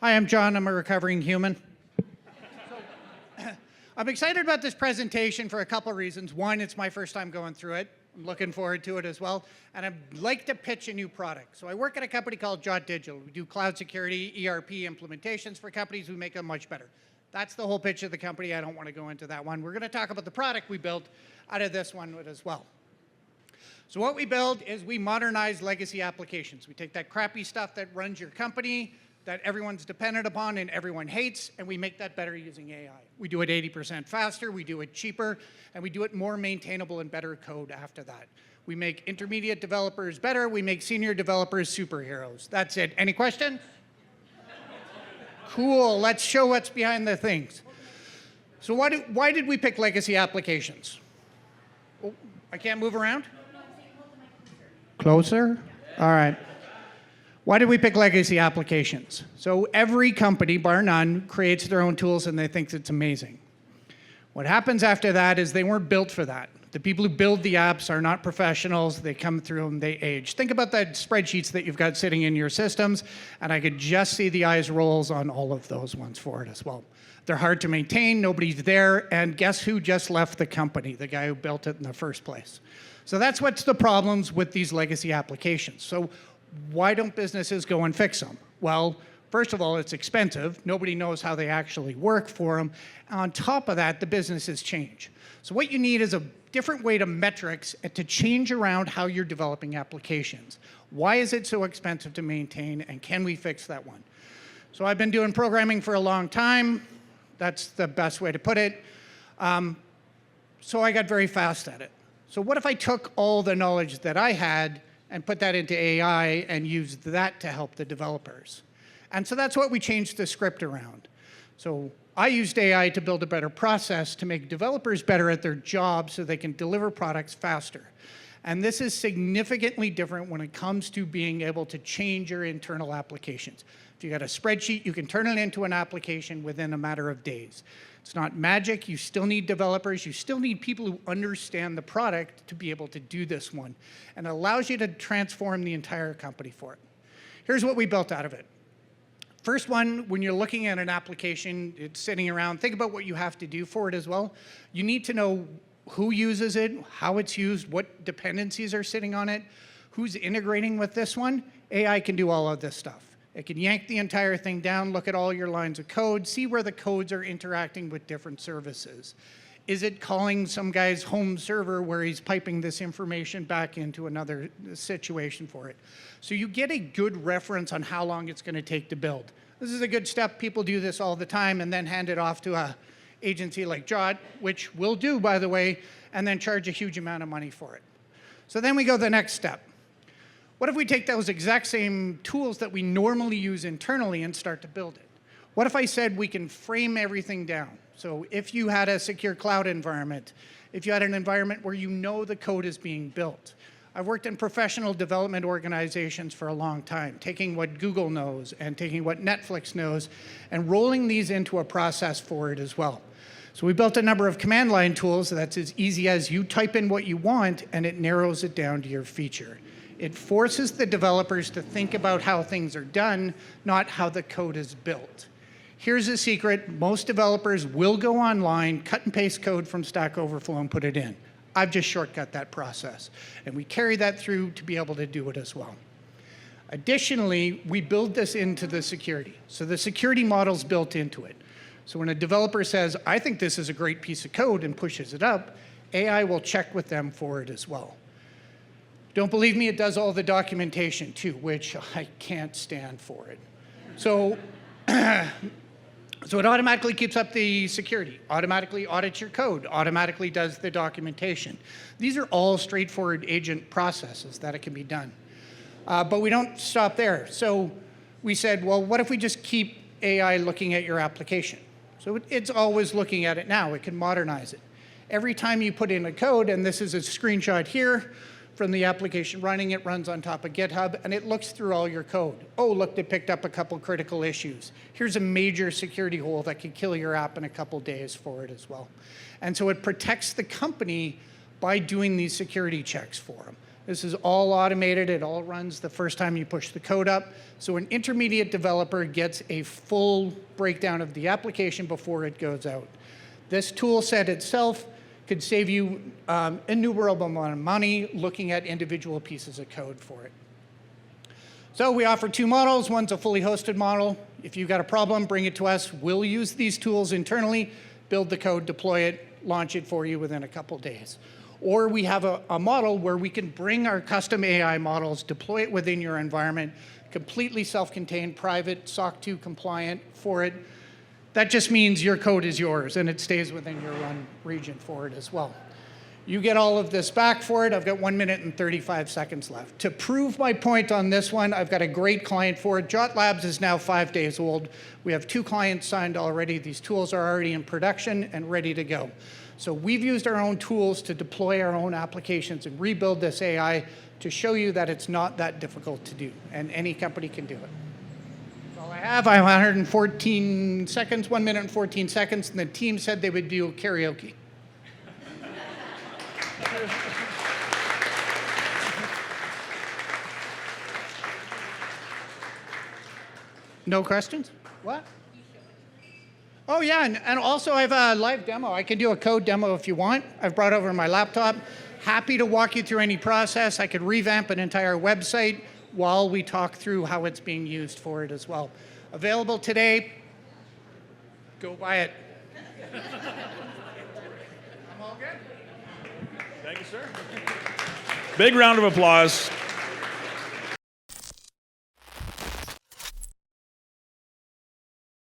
Hi, I'm John. I'm a recovering human. I'm excited about this presentation for a couple of reasons. One, it's my first time going through it. I'm looking forward to it as well. And I'd like to pitch a new product. So I work at a company called Jot Digital. We do cloud security, ERP implementations for companies. We make them much better. That's the whole pitch of the company. I don't want to go into that one. We're going to talk about the product we built out of this one as well. So what we build is we modernize legacy applications. We take that crappy stuff that runs your company, that everyone's dependent upon and everyone hates, and we make that better using AI. We do it 80% faster, we do it cheaper, and we do it more maintainable and better code after that. We make intermediate developers better, we make senior developers superheroes. That's it. Any questions? Cool, let's show what's behind the things. So why did we pick legacy applications? Oh, I can't move around? Closer? All right. Why did we pick legacy applications? So every company, bar none, creates their own tools and they think it's amazing. What happens after that is they weren't built for that. The people who build the apps are not professionals. They come through and they age. Think about the spreadsheets that you've got sitting in your systems, and I could just see the eyes rolls on all of those ones for it as well. They're hard to maintain, nobody's there, and guess who just left the company? The guy who built it in the first place. So that's what's the problems with these legacy applications. So why don't businesses go and fix them? Well, first of all, it's expensive. Nobody knows how they actually work for them. On top of that, the businesses change. So what you need is a different way to metrics to change around how you're developing applications. Why is it so expensive to maintain, and can we fix that one? So I've been doing programming for a long time. That's the best way to put it. So I got very fast at it. So what if I took all the knowledge that I had and put that into AI and used that to help the developers? And so that's what we changed the script around. So I used AI to build a better process to make developers better at their job so they can deliver products faster. And this is significantly different when it comes to being able to change your internal applications. If you got a spreadsheet, you can turn it into an application within a matter of days. It's not magic. You still need developers. You still need people who understand the product to be able to do this one. And it allows you to transform the entire company for it. Here's what we built out of it. First one, when you're looking at an application, it's sitting around, think about what you have to do for it as well. You need to know who uses it, how it's used, what dependencies are sitting on it, who's integrating with this one. AI can do all of this stuff. It can yank the entire thing down, look at all your lines of code, see where the codes are interacting with different services. Is it calling some guy's home server where he's piping this information back into another situation for it? So you get a good reference on how long it's going to take to build. This is a good step. People do this all the time and then hand it off to an agency like Jot, which we'll do, by the way, and then charge a huge amount of money for it. So then we go the next step. What if we take those exact same tools that we normally use internally and start to build it? What if I said we can frame everything down? So if you had a secure cloud environment, if you had an environment where you know the code is being built. I've worked in professional development organizations for a long time, taking what Google knows and taking what Netflix knows and rolling these into a process for it as well. So we built a number of command line tools that's as easy as you type in what you want and it narrows it down to your feature. It forces the developers to think about how things are done, not how the code is built. Here's a secret. Most developers will go online, cut and paste code from Stack Overflow and put it in. I've just shortcut that process. And we carry that through to be able to do it as well. Additionally, we build this into the security. So the security model's built into it. So when a developer says, I think this is a great piece of code and pushes it up, AI will check with them for it as well. Don't believe me, it does all the documentation too, which I can't stand for it. So, so it automatically keeps up the security, automatically audits your code, automatically does the documentation. These are all straightforward agent processes that it can be done. But we don't stop there. So we said, well, what if we just keep AI looking at your application? So it's always looking at it now. It can modernize it. Every time you put in a code, and this is a screenshot here, from the application running, it runs on top of GitHub, and it looks through all your code. Oh, look, they picked up a couple critical issues. Here's a major security hole that could kill your app in a couple days for it as well. And so it protects the company by doing these security checks for them. This is all automated. It all runs the first time you push the code up. So an intermediate developer gets a full breakdown of the application before it goes out. This tool set itself could save you innumerable amount of money looking at individual pieces of code for it. So we offer two models. One's a fully hosted model. If you've got a problem, bring it to us. We'll use these tools internally, build the code, deploy it, launch it for you within a couple days. Or we have a model where we can bring our custom AI models, deploy it within your environment, completely self-contained, private, SOC 2 compliant for it. That just means your code is yours and it stays within your run region for it as well. You get all of this back for it. I've got 1 minute and 35 seconds left. To prove my point on this one, I've got a great client for it. Jot Labs is now 5 days old. We have 2 clients signed already. These tools are already in production and ready to go. So we've used our own tools to deploy our own applications and rebuild this AI to show you that it's not that difficult to do, and any company can do it. That's all I have. I have 114 seconds, 1 minute and 14 seconds, and the team said they would do karaoke. No questions? What? Oh yeah, and also I have a live demo. I can do a code demo if you want. I've brought over my laptop. Happy to walk you through any process. I could revamp an entire website while we talk through how it's being used for it as well. Available today. Go buy it. I'm all good. Thank you, sir. Big round of applause.